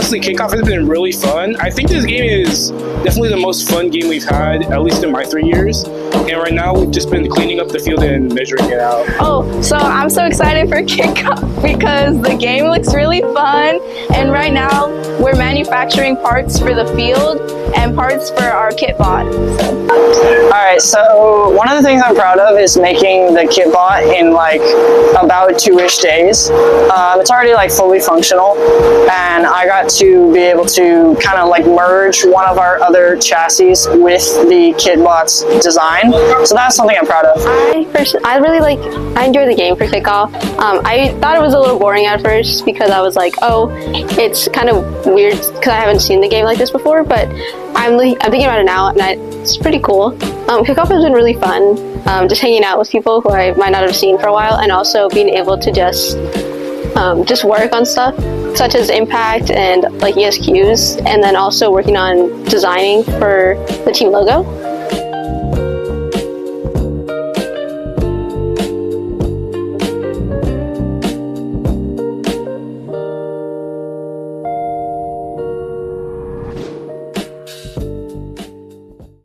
honestly, Kickoff has been really fun. I think this game is definitely the most fun game we've had, at least in my 3 years. And right now, we've just been cleaning up the field and measuring it out. Oh, so I'm so excited for Kickoff because the game looks really fun. And right now, we're manufacturing parts for the field and parts for our kit bot. Alright, so one of the things I'm proud of is making the kit bot in like about 2-ish days. It's already like fully functional, and I got to be able to kind of like merge one of our other chassis with the kit bot's design. So that's something I'm proud of. I enjoy the game for Kickoff. I thought it was a little boring at first because I was like, oh, it's kind of weird because I haven't seen the game like this before, but I'm thinking about it now, and it's pretty cool. Kickoff has been really fun, just hanging out with people who I might not have seen for a while, and also being able to just work on stuff such as impact and like ESQs, and then also working on designing for the team logo.